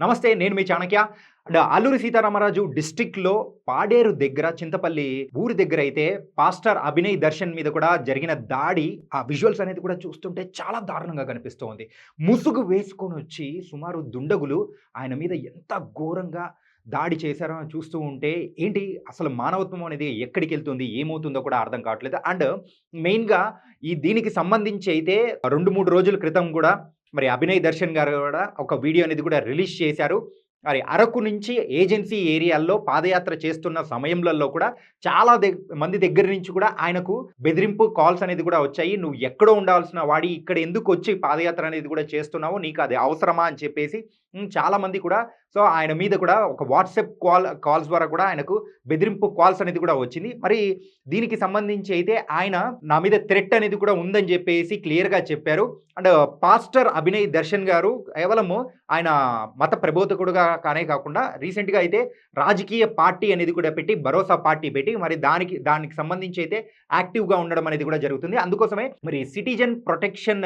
నమస్తే. నేను మీ చాణక్య. అల్లూరి సీతారామరాజు డిస్ట్రిక్ట్‌లో పాడేరు దగ్గర చింతపల్లి ఊరి దగ్గరైతే పాస్టర్ అభినయ్ దర్శన్ మీద కూడా జరిగిన దాడి, ఆ విజువల్స్ అనేది కూడా చూస్తుంటే చాలా దారుణంగా కనిపిస్తూ ఉంది. ముసుగు వేసుకొనొచ్చి సుమారు దుండగులు ఆయన మీద ఎంత ఘోరంగా దాడి చేశారో అని చూస్తూ ఉంటే ఏంటి అసలు మానవత్వం అనేది ఎక్కడికెళ్తుంది? ఏమవుతుందో కూడా అర్థం కావట్లేదు. మెయిన్‌గా దీనికి సంబంధించి అయితే 2, 3 రోజుల క్రితం గూడా మరి అభినయ్ దర్శన్ గారు గూడా ఒక వీడియో అనేది కూడా రిలీజ్ చేశారు. మరి అరకు నుంచి ఏజెన్సీ ఏరియాల్లో పాదయాత్ర చేస్తున్న సమయంలలో కూడా చాలా మంది దగ్గర నుంచి కూడా ఆయనకు బెదిరింపు కాల్స్ అనేది కూడా వచ్చాయి. "నువ్వు ఎక్కడో ఉండాల్సిన వాడివి ఇక్కడ ఎందుకొచ్చి పాదయాత్ర అనేది కూడా చేస్తున్నావు? నీకు అది అవసరమా?" అని చెప్పేసి చాలామంది కూడా సో, ఆయన మీద కూడా ఒక వాట్సాప్ కాల్స్ ద్వారా కూడా ఆయనకు బెదిరింపు కాల్స్ అనేది కూడా వచ్చింది. మరి దీనికి సంబంధించి అయితే ఆయన నా మీద థ్రెట్ అనేది కూడా ఉందని చెప్పేసి క్లియర్‌గా చెప్పారు. అండ్ పాస్టర్ అభినయ్ దర్శన్ గారు కేవలము ఆయన మత ప్రబోధకుడుగా కానే కాకుండా రీసెంట్‌గా అయితే రాజకీయ పార్టీ అనేది కూడా పెట్టి భరోసా పార్టీ పెట్టి మరి దానికి సంబంధించి అయితే యాక్టివ్‌గా ఉండడం అనేది కూడా జరుగుతుంది. అందుకోసమే మరి సిటిజన్ ప్రొటెక్షన్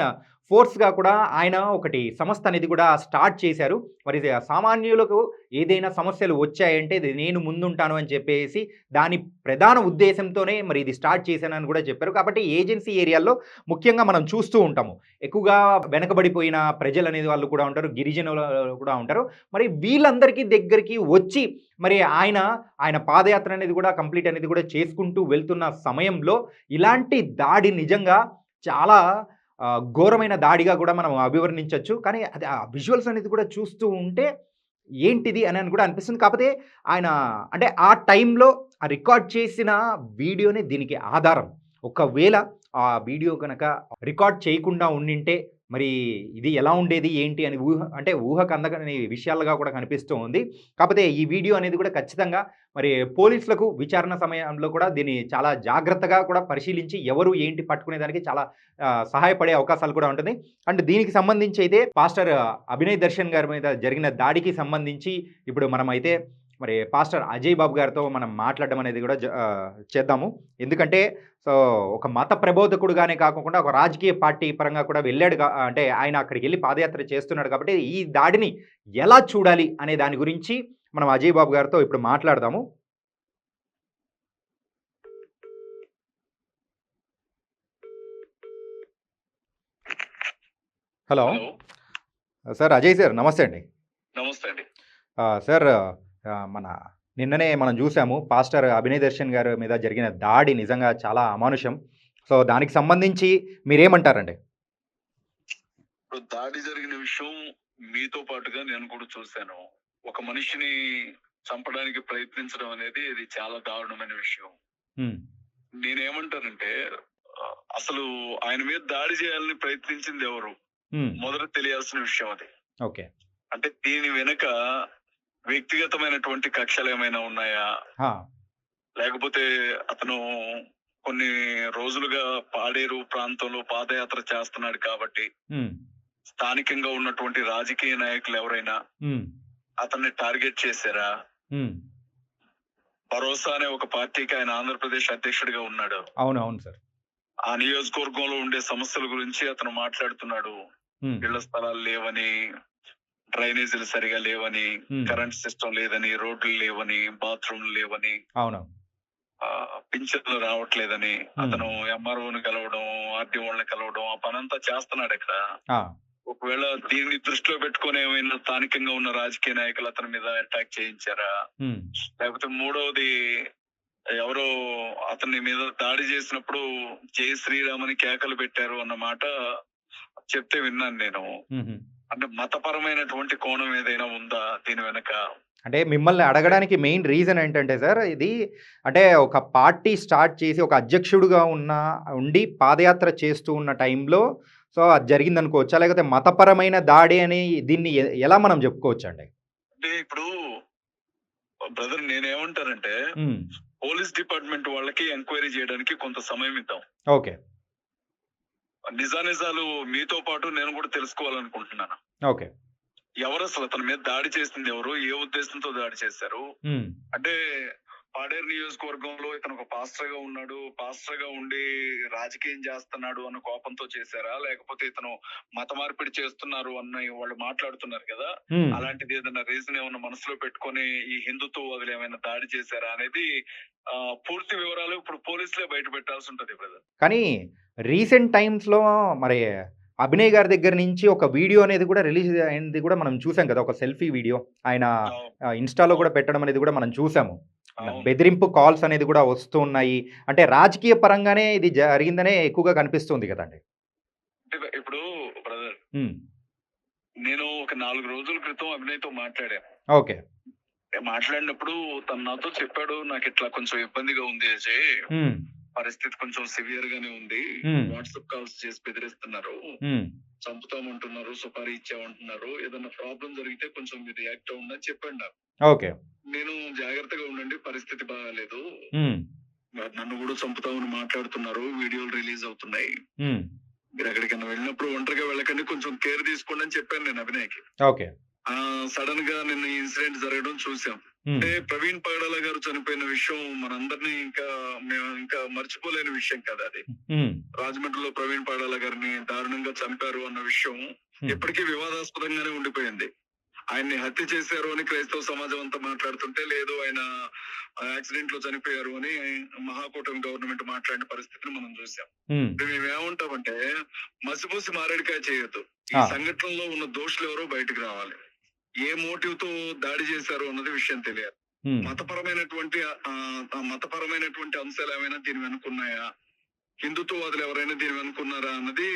ఫోర్స్‌గా కూడా ఆయన ఒకటి సంస్థ అనేది కూడా స్టార్ట్ చేశారు. మరి సామాన్యులకు ఏదైనా సమస్యలు వచ్చాయంటే ఇది నేను ముందుంటాను అని చెప్పేసి దాని ప్రధాన ఉద్దేశంతోనే మరి ఇది స్టార్ట్ చేశానని కూడా చెప్పారు. కాబట్టి ఏజెన్సీ ఏరియాల్లో ముఖ్యంగా మనం చూస్తూ ఉంటాము. ఎక్కువగా వెనకబడిపోయిన ప్రజలనేది వాళ్ళు కూడా ఉంటారు. గిరిజనులు కూడా ఉంటారు. మరి వీళ్ళందరికీ దగ్గరికి వచ్చి మరి ఆయన పాదయాత్ర అనేది కూడా కంప్లీట్ అనేది కూడా చేసుకుంటూ వెళ్తున్న సమయంలో ఇలాంటి దాడి నిజంగా చాలా ఘోరమైన దాడిగా కూడా మనం అభివర్ణించొచ్చు. కానీ అది ఆ విజువల్స్ అనేది కూడా చూస్తూ ఉంటే ఏంటిది అని కూడా అనిపిస్తుంది. కాపోతే ఆయన అంటే ఆ టైంలో ఆ రికార్డ్ చేసిన వీడియోనే దీనికి ఆధారం. ఒకవేళ ఆ వీడియో గనక రికార్డ్ చేయకుండా ఉండింటే మరి ఇది ఎలా ఉండేది? ఏంటి? అని ఊహకు అందగని విషయాలుగా కూడా కనిపిస్తూ ఉంది. కాపోతే ఈ వీడియో అనేది కూడా ఖచ్చితంగా మరి పోలీసులకు విచారణ సమయంలో కూడా దీన్ని చాలా జాగ్రత్తగా కూడా పరిశీలించి ఎవరు ఏంటి పట్టుకునేదానికి చాలా సహాయపడే అవకాశాలు కూడా ఉంటుంది. అండ్ దీనికి సంబంధించి అయితే పాస్టర్ అభినయ్ దర్శన్ గారి మీద జరిగిన దాడికి సంబంధించి ఇప్పుడు మనమైతే మరి పాస్టర్ అజయ్ బాబు గారితో మనం మాట్లాడడం అనేది కూడా చేద్దాము. ఎందుకంటే సో, ఒక మత ప్రబోధకుడుగానే కాకుండా ఒక రాజకీయ పార్టీ పరంగా కూడా వెళ్ళాడు అంటే ఆయన అక్కడికెళ్ళి పాదయాత్ర చేస్తున్నాడు కాబట్టి ఈ దాడిని ఎలా చూడాలి అనే దాని గురించి మనం అజయ్ బాబు గారితో ఇప్పుడు మాట్లాడదాము. Hello! Hello! Sir Ajay sir నమస్తే అండి. నమస్తే అండి. సార్ మన నిన్ననే మనం జూసాము పాస్టర్ అభినయ్ దర్శన్ గారి మీద జరిగిన దాడి నిజంగా చాలా అమానుషం. సో, దానికి సంబంధించి మీరేమంటారండి? ఇప్పుడు దాడి జరిగిన విషయం మీతో పాటుగా నేను కూడా చూసాను. ఒక మనిషిని చంపడానికి ప్రయత్నించడం అనేది ఇది చాలా దారుణమైన విషయం. హ్మ్. నేనేమంటానంటే అసలు ఆయన మీద దాడి చేయాలని ప్రయత్నించింది ఎవరు? మొదట తెలియాల్సిన విషయం అది. ఓకే. అంటే దీని వెనక వ్యక్తిగతమైనటువంటి కక్షలేమైనా ఉన్నాయా? లేకపోతే అతను కొన్ని రోజులుగా పాడేరు ప్రాంతంలో పాదయాత్ర చేస్తున్నాడు కాబట్టి స్థానికంగా ఉన్నటువంటి రాజకీయ నాయకులు ఎవరైనా అతన్ని టార్గెట్ చేశారా? భరోసా అనే ఒక పార్టీకి ఆయన ఆంధ్రప్రదేశ్ అధ్యక్షుడిగా ఉన్నాడు. అవునవును సార్. ఆ నియోజకవర్గంలో ఉండే సమస్యల గురించి అతను మాట్లాడుతున్నాడు. ఇళ్ల స్థలాలు లేవని, డ్రైనేజీలు సరిగా లేవని, కరెంట్ సిస్టమ్ లేదని, రోడ్లు లేవని, బాత్రూమ్లు లేవని, అవును, పింఛన్లు రావట్లేదని అతను ఎంఆర్ఓని కలవడం, ఆర్డీఓని కలవడం ఆ పనంతా చేస్తున్నాడు ఇక్కడ. ఒకవేళ దీన్ని దృష్టిలో పెట్టుకొని ఏమైనా స్థానికంగా ఉన్న రాజకీయ నాయకులు అతని మీద అటాక్ చేయించారా? లేకపోతే మూడవది ఎవరో అతని మీద దాడి చేసినప్పుడు జై శ్రీరామ్ అని కేకలు పెట్టారు అన్న మాట చెప్తే విన్నాను నేను. అంటే మతపరమైనటువంటి కోణం ఏదైనా ఉందా దీని వెనక? అంటే మిమ్మల్ని అడగడానికి మెయిన్ రీజన్ ఏంటంటే సార్ ఇది అంటే ఒక పార్టీ స్టార్ట్ చేసి ఒక అధ్యక్షుడుగా ఉండి పాదయాత్ర చేస్తూ ఉన్న టైంలో సో అది జరిగిందనుకోవచ్చా? లేకపోతే మతపరమైన దాడి అని దీన్ని ఎలా మనం చెప్పుకోవచ్చండి? అంటే ఇప్పుడు బ్రదర్ నేనేమంటానంటే పోలీస్ డిపార్ట్మెంట్ వాళ్ళకి ఎంక్వైరీ చేయడానికి కొంత సమయం ఇద్దాం. ఓకే. నిజానిజాలు మీతో పాటు నేను కూడా తెలుసుకోవాలనుకుంటున్నాను. ఓకే. ఎవరు అసలు అతని మీద దాడి చేసింది ఎవరు? ఏ ఉద్దేశంతో దాడి చేశారు? అంటే పాడేరు నియోజకవర్గంలో ఇతను ఒక పాస్టర్ గా ఉన్నాడు, పాస్టర్ గా ఉండి రాజకీయం చేస్తున్నాడు అన్న కోపంతో చేశారా, లేకపోతే ఇతను మత మార్పిడి చేస్తున్నారు అన్న వాళ్ళు మాట్లాడుతున్నారు కదా, హ్మ్. అలాంటిది ఏదైనా రీజన్ ఏమన్నా మనసులో పెట్టుకొని ఈ హిందుత్వవాదులు ఏమైనా దాడి చేశారా అనేది పూర్తి వివరాలు ఇప్పుడు పోలీసులే బయట పెట్టాల్సి ఉంటది బ్రదర్. కానీ రీసెంట్ టైమ్స్‌లో మరి అభినయ్ గారి దగ్గర నుంచి ఒక వీడియో అనేది కూడా రిలీజ్ అయింది కూడా మనం చూసాం కదా! ఒక సెల్ఫీ వీడియో. ఆయన అవును, ఇన్‌స్టాలో కూడా అవును, పెట్టడం అనేది కూడా మనం చూసాము. అవును. బెదిరింపు కాల్స్ అనేది కూడా వస్తూ ఉన్నాయి. అంటే రాజకీయ పరంగానే ఇది జరిగిందనే ఎక్కువగా కనిపిస్తుంది కదండీ! ఇప్పుడు బ్రదర్, హ్మ్. నేను ఒక 4 రోజుల క్రితం అభినయ్‌తో మాట్లాడాను. ఓకే. మాట్లాడినప్పుడు తను నాతో చెప్పాడు, నాకు ఇట్లా కొంచెం ఇబ్బందిగా ఉంది అజయ్, హ్మ్. పరిస్థితి కొంచెం సివియర్ గానే ఉంది, హ్మ్. వాట్సాప్ కాల్స్ చేసి బెదిరిస్తున్నారు, హ్మ్. చంపుతామంటున్నారు, సుపారీ ఇచ్చామంటున్నారు, ఏదైనా ప్రాబ్లం జరిగితే కొంచెం మీరు రియాక్ట్ అవ్వండి అని చెప్పాడు నాకు. ఓకే. నేను జాగ్రత్తగా ఉండండి, పరిస్థితి బాగాలేదు, హ్మ్. నన్ను కూడా చంపుతామని మాట్లాడుతున్నారు, వీడియోలు రిలీజ్ అవుతున్నాయి, హ్మ్. మీరు ఎక్కడికైనా వెళ్ళినప్పుడు ఒంటరిగా వెళ్ళకండి, కొంచెం కేర్ తీసుకోండి అని చెప్పాను నేను అభినయ్కి. ఓకే. సడన్ గా నిన్న ఈ ఇన్సిడెంట్ జరగడం చూసాం. హ్మ్. అంటే ప్రవీణ్ పగడాల గారు చనిపోయిన విషయం మనందరినీ మేము ఇంకా మర్చిపోలేని విషయం కదా అది. హ్మ్. రాజమండ్రిలో ప్రవీణ్ పగడాల గారిని దారుణంగా చంపారు అన్న విషయం హ్మ్. ఎప్పటికీ వివాదాస్పదంగానే ఉండిపోయింది. ఆయన్ని హత్య చేశారు అని క్రైస్తవ సమాజం అంతా మాట్లాడుతుంటే, లేదు ఆయన యాక్సిడెంట్ లో చనిపోయారు అని మహాకూటమి గవర్నమెంట్ మాట్లాడిన పరిస్థితిని మనం చూసాం. హ్మ్. మేము ఏమంటామంటే, మసిపూసి మారేడుకాయ చేయొద్దు. ఈ ఆ! సంఘటనలో ఉన్న దోషులు ఎవరో బయటకు రావాలి. ఏ మోటివ్ తో దాడి చేశారు అన్నది విషయం తెలియాలి. హ్మ్. మతపరమైనటువంటి అంశాలు ఏమైనా దీని వెనుకున్నాయా, హిందుత్వవాదులు ఎవరైనా దీని వెనుకున్నారా అన్నది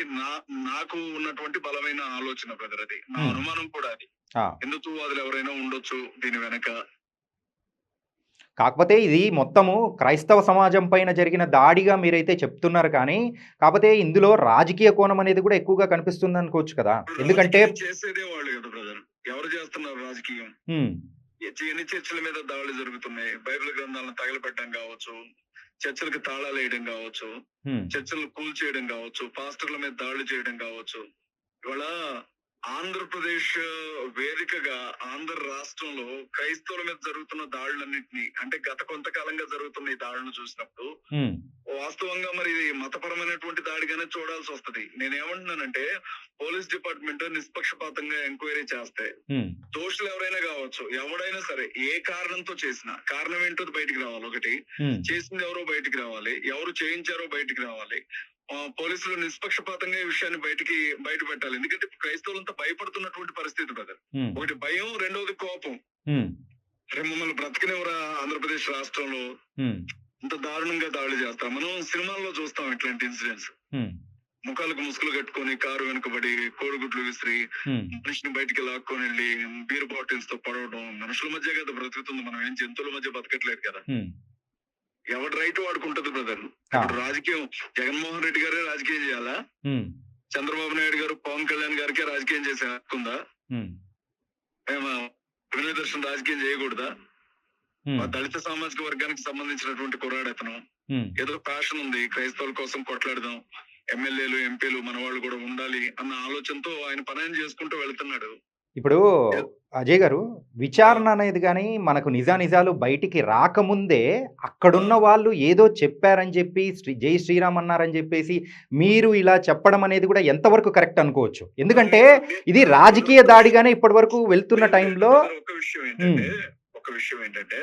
నాకు ఉన్నటువంటి బలమైన ఆలోచన బ్రదర్. అది నా హ్మ్. అనుమానం కూడా అది. ఆ! హిందుత్వవాదులు ఎవరైనా ఉండొచ్చు దీని వెనక. కాకపోతే ఇది మొత్తము క్రైస్తవ సమాజం పైన జరిగిన దాడిగా మీరైతే చెప్తున్నారు కానీ, కాపోతే ఇందులో రాజకీయ కోణం అనేది కూడా ఎక్కువగా కనిపిస్తుందనుకోవచ్చు కదా! ఎందుకంటే రాజకీయం చేసేదే వాళ్ళు కదా బ్రదర్. ఎవరు చేస్తున్నారు రాజకీయం? హ్మ్. ఎన్ని చర్చిల మీద దాడులు జరుగుతున్నాయి, బైబిల్ గ్రంథాలను తగలబెట్టడం కావచ్చు, చర్చలకు తాళాలు వేయడం కావచ్చు, హ్మ్. చర్చలు కూల్చేయడం కావచ్చు, పాస్టర్ల మీద దాడులు చేయడం కావచ్చు. ఇవాళ ఆంధ్రప్రదేశ్ వేదికగా ఆంధ్ర రాష్ట్రంలో క్రైస్తవుల మీద జరుగుతున్న దాడులన్నింటినీ, అంటే గత కొంతకాలంగా జరుగుతున్న ఈ దాడులను చూసినప్పుడు హ్మ్. వాస్తవంగా మరి ఇది మతపరమైనటువంటి దాడిగానే చూడాల్సి వస్తది. నేనేమంటున్నానంటే, పోలీస్ డిపార్ట్మెంట్ నిష్పక్షపాతంగా ఎంక్వైరీ చేస్తే హ్మ్. దోషులు ఎవరైనా కావచ్చు, ఎవడైనా సరే, ఏ కారణంతో చేసినా కారణం ఏంటో బయటికి రావాలి. ఒకటి, హ్మ్. చేసింది ఎవరో బయటికి రావాలి, ఎవరు చేయించారో బయటికి రావాలి. పోలీసులు నిష్పక్షపాతంగా ఈ విషయాన్ని బయట పెట్టాలి. ఎందుకంటే క్రైస్తవులంతా భయపడుతున్నటువంటి పరిస్థితి బ్రదర్. హ్మ్. ఒకటి భయం, రెండోది కోపం. హ్మ్. రేపు మమ్మల్ని బ్రతకనివరా ఆంధ్రప్రదేశ్ రాష్ట్రంలో, హ్మ్. ఇంత దారుణంగా దాడులు చేస్తాం. మనం సినిమాల్లో చూస్తాం ఇట్లాంటి ఇన్సిడెంట్స్. హ్మ్. ముఖాలకు ముసుగులు కట్టుకొని కారు వెనుకబడి కోడిగుడ్లు విసిరి హ్మ్. మనిషిని బయటికి లాక్కొని వెళ్ళి బీర్ బాటిల్స్ తో పడవడం. మనుషుల మధ్య కదా బ్రతుకుతుంది, మనం ఏం జంతువుల మధ్య బతకట్లేదు కదా. హ్మ్. ఎవరి రైట్ వాడుకుంటది బ్రదర్. ఆ! ఇప్పుడు రాజకీయం జగన్మోహన్ రెడ్డి గారే రాజకీయం చేయాలా, హ్మ్. చంద్రబాబు నాయుడు గారు, పవన్ కళ్యాణ్ గారికే రాజకీయం చేసే హక్కుందా? హ్మ్. ఏమో వినయ దర్శనం రాజకీయం చేయకూడదా? హ్మ్. దళిత సామాజిక వర్గానికి సంబంధించినటువంటి కుర్రాడు అతను. హ్మ్. ఏదో ప్యాషన్ ఉంది, క్రైస్తవుల కోసం కొట్లాడదాం, ఎమ్మెల్యేలు ఎంపీలు మన వాళ్ళు కూడా ఉండాలి అన్న ఆలోచనతో ఆయన పని ఆయన చేసుకుంటూ వెళ్తున్నాడు. ఇప్పుడు అజయ్ గారు, విచారణ అనేది గాని మనకు నిజానిజాలు బయటికి రాకముందే అక్కడున్న వాళ్ళు ఏదో చెప్పారని చెప్పి జై శ్రీరామ్ అన్నారని చెప్పేసి మీరు ఇలా చెప్పడం అనేది కూడా ఎంతవరకు కరెక్ట్ అనుకోవచ్చు? ఎందుకంటే ఇది రాజకీయ దాడిగానే ఇప్పటివరకు వెళ్తున్న టైంలో ఒక విషయం హ్మ్. ఏంటంటే, ఒక విషయం ఏంటంటే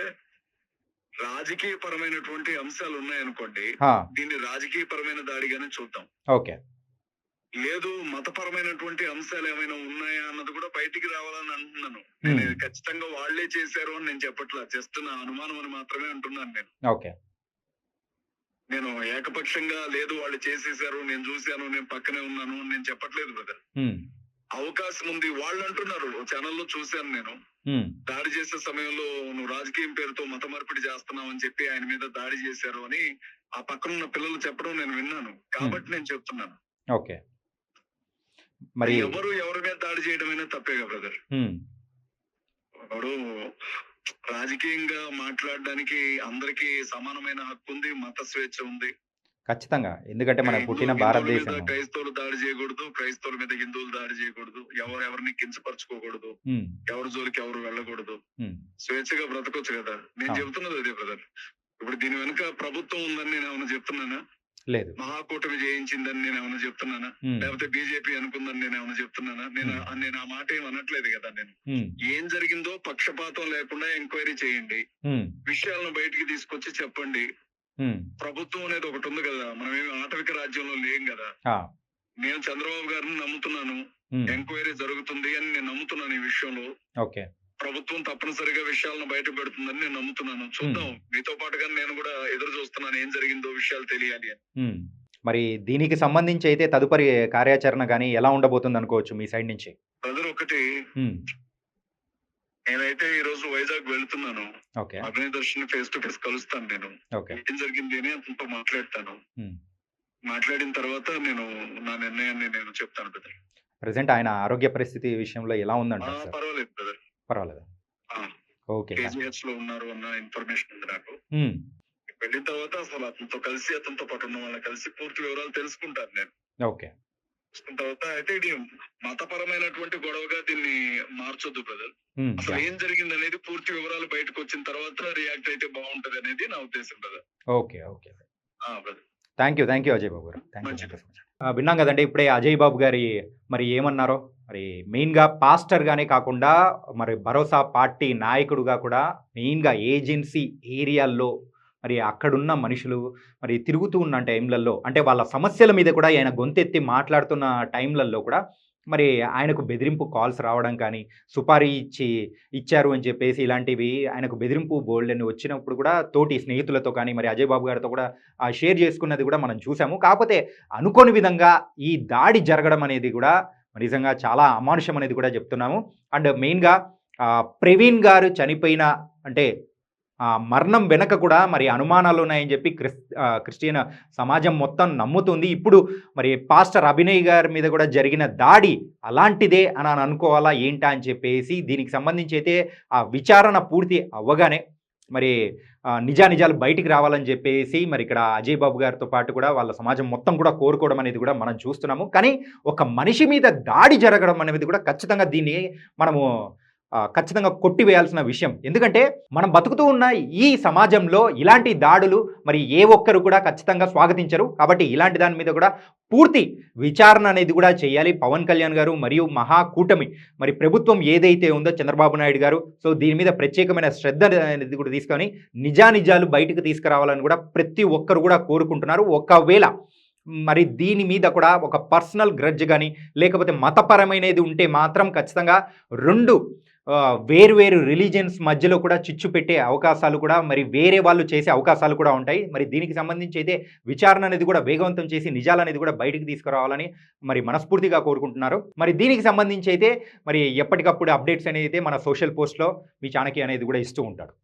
రాజకీయ పరమైనటువంటి అంశాలు ఉన్నాయనుకోండి, ఆ! దీన్ని రాజకీయ పరమైన దాడిగానే చూద్దాం. ఓకే. లేదు మతపరమైనటువంటి అంశాలు ఏమైనా ఉన్నాయా అన్నది కూడా బయటికి రావాలని అంటున్నాను. హ్మ్. నేను ఖచ్చితంగా వాళ్ళే చేశారు అని నేను చెప్పట్లా, జస్ట్ నా అనుమానం అని మాత్రమే అంటున్నాను నేను. ఓకే. నేను ఏకపక్షంగా లేదు వాళ్ళు చేసేసారు, నేను చూశాను, నేను పక్కనే ఉన్నాను అని నేను చెప్పట్లేదు బ్రదర్. హ్మ్. అవకాశం ఉంది, వాళ్ళు అంటున్నారు, ఛానల్లో చూశాను నేను, హ్మ్. దాడి చేసే సమయంలో నువ్వు రాజకీయం పేరుతో మత మార్పిడి చేస్తున్నావు అని చెప్పి ఆయన మీద దాడి చేశారు అని ఆ పక్కన ఉన్న పిల్లలు చెప్పడం నేను విన్నాను. కాబట్టి నేను చెప్తున్నాను, ఓకే. మరి ఎవరి మీద దాడి చేయడమైనా తప్పేగా బ్రదర్. హ్మ్. వాడు రాజకీయంగా మాట్లాడడానికి అందరికీ సమానమైన హక్కు ఉంది, మత స్వేచ్ఛ ఉంది. ఖచ్చితంగా. ఎందుకంటే మనం పుట్టిన హిందువుల మీద భారతదేశం. క్రైస్తవులు దాడి చేయకూడదు, క్రైస్తవుల మీద హిందువులు దాడి చేయకూడదు, ఎవరిని కించపరచుకోకూడదు, హ్మ్. ఎవరి జోలికి ఎవరు వెళ్ళకూడదు, హ్మ్. స్వేచ్ఛగా బ్రతకొచ్చు కదా. నేను అవును. చెబుతున్నది అదే బ్రదర్. ఇప్పుడు దీని వెనుక ప్రభుత్వం ఉందని నేను ఏమైనా చెప్తున్నానా? లేదు. మహాకూటమి జయించిందని నేను ఏమైనా చెప్తున్నానా? హ్మ్. లేకపోతే బీజేపీ అనుకుందని నేను ఏమైనా చెప్తున్నానా? నేను ఆ మాట ఏం అనట్లేదు కదా. నేను హ్మ్. ఏం జరిగిందో పక్షపాతం లేకుండా ఎంక్వైరీ చేయండి, హ్మ్. విషయాలను బయటికి తీసుకొచ్చి చెప్పండి. హ్మ్. ప్రభుత్వం అనేది ఒకటి ఉంది కదా, మనం ఏమి ఆటవిక రాజ్యంలో లేం కదా. ఆ! నేను చంద్రబాబు గారిని నమ్ముతున్నాను, హ్మ్. ఎంక్వైరీ జరుగుతుంది అని నేను నమ్ముతున్నాను. ఈ విషయంలో ఓకే. ప్రభుత్వం తప్పనిసరిగా విషయాలను బయట పెడుతుందని నేను నమ్ముతున్నాను. చూద్దాం, మీతో పాటుగా నేను కూడా ఎదురు చూస్తున్నాను ఏం జరిగిందో విషయాలు తెలియాలి అని. హ్మ్. మరి దీనికి సంబంధించి అయితే తదుపరి కార్యాచరణ గాని ఎలా ఉండబోతుందనుకోవచ్చు మీ సైడ్ నుంచి? బ్రదర్ ఒకటి, హ్మ్. నేనైతే ఈ రోజు వైజాగ్ వెళ్తున్నాను. Okay. Abhinay Darshan face to face కలుస్తాను. నేను ఓకే. ఏం జరిగింది అని అతనితో మాట్లాడతాను. హ్మ్. మాట్లాడిన తర్వాత నేను నా నిర్ణయాన్ని నేను చెప్తాను బ్రదర్. ప్రెజెంట్ ఆయన ఆరోగ్య పరిస్థితి విషయంలో ఎలా ఉందంటారు సార్? పర్వాలేదు బ్రదర్. పర్వాలేదా? ఓకే. కేజీహెచ్ లో ఉన్నారు అన్న ఇన్ఫర్మేషన్ ఉంది నాకు. హ్మ్. వెళ్ళిన తర్వాత అసలు అతనితో పాటు ఉన్న వాళ్ళని కలిసి పూర్తి వివరాలు తెలుసుకుంటాను నేను. ఓకే. తెలుసుకున్న తర్వాత అయితే ఇది మతపరమైనటువంటి గొడవగా దీన్ని మార్చొద్దు బ్రదర్. హ్మ్. అసలు ఏం జరిగింది అనేది పూర్తి వివరాలు బయటకు వచ్చిన తర్వాత రియాక్ట్ అయితే బాగుంటది అనేది నా ఉద్దేశం brother. Okay. Okay. Brother. Thank you Ajay Babu గారు. థ్యాంక్ యూ మంచిది. So much. విన్నాం గదండీ ఇప్పుడే అజయ్ బాబు గారి మరి ఏమన్నారో. మరి మెయిన్‌గా పాస్టర్‌గానే కాకుండా మరి భరోసా పార్టీ నాయకుడుగా కూడా మెయిన్‌గా ఏజెన్సీ ఏరియాల్లో మరి అక్కడున్న మనుషులు మరి తిరుగుతూ ఉన్న టైంలలో అంటే వాళ్ళ సమస్యల మీద కూడా ఆయన గొంతెత్తి మాట్లాడుతున్న టైంలలో కూడా మరి ఆయనకు బెదిరింపు కాల్స్ రావడం కానీ, సుపారీ ఇచ్చారు అని చెప్పేసి ఇలాంటివి ఆయనకు బెదిరింపు బోలెడన్ని వచ్చినప్పుడు కూడా తోటి స్నేహితులతో కానీ మరి అజయ్ బాబు గారితో కూడా షేర్ చేసుకున్నది కూడా మనం చూసాము. కాకపోతే అనుకోని విధంగా ఈ దాడి జరగడం అనేది కూడా నిజంగా చాలా అమానుషం అనేది కూడా చెప్తున్నాము. అండ్ మెయిన్‌గా ప్రవీణ్ గారు చనిపోయిన అంటే మరణం వెనక కూడా మరి అనుమానాలున్నాయని చెప్పి క్రిస్టియన్ సమాజం మొత్తం నమ్ముతుంది. ఇప్పుడు మరి పాస్టర్ అభినయ్ గారి మీద కూడా జరిగిన దాడి అలాంటిదే అని అనుకోవాలా ఏంటా అని చెప్పేసి దీనికి సంబంధించి అయితే ఆ విచారణ పూర్తి అవ్వగానే మరి నిజానిజాలు బయటికి రావాలని చెప్పేసి మరి ఇక్కడ అజయ్ బాబు గారితో పాటు కూడా వాళ్ళ సమాజం మొత్తం కూడా కోరుకోవడం అనేది కూడా మనం చూస్తున్నాము. కానీ ఒక మనిషి మీద దాడి జరగడం అనేది కూడా ఖచ్చితంగా దీన్ని మనము ఖచ్చితంగా కొట్టివేయాల్సిన విషయం. ఎందుకంటే మనం బతుకుతూ ఉన్న ఈ సమాజంలో ఇలాంటి దాడులు మరి ఏ ఒక్కరు కూడా ఖచ్చితంగా స్వాగతించరు. కాబట్టి ఇలాంటి దాని మీద కూడా పూర్తి విచారణ అనేది కూడా చేయాలి పవన్ కళ్యాణ్ గారు మరియు మహాకూటమి మరి ప్రభుత్వం ఏదైతే ఉందో చంద్రబాబు నాయుడు గారు. సో దీని మీద ప్రత్యేకమైన శ్రద్ధ అనేది కూడా తీసుకొని నిజానిజాలు బయటకు తీసుకురావాలని కూడా ప్రతి ఒక్కరు కూడా కోరుకుంటున్నారు. ఒకవేళ మరి దీని మీద కూడా ఒక పర్సనల్ గ్రడ్జ్ కానీ లేకపోతే మతపరమైనది ఉంటే మాత్రం ఖచ్చితంగా వేరు రిలీజియన్స్ మధ్యలో కూడా చిచ్చు పెట్టే అవకాశాలు కూడా మరి వేరే వాళ్ళు చేసే అవకాశాలు కూడా ఉంటాయి. మరి దీనికి సంబంధించి అయితే విచారణ అనేది కూడా వేగవంతం చేసి నిజాలనేది కూడా బయటకు తీసుకురావాలని మరి మనస్ఫూర్తిగా కోరుకుంటున్నారు. మరి దీనికి సంబంధించి అయితే మరి ఎప్పటికప్పుడు అప్డేట్స్ అనేది మన సోషల్ పోస్ట్‌లో మీ చాణక్య అనేది కూడా ఇస్తూ ఉంటాడు.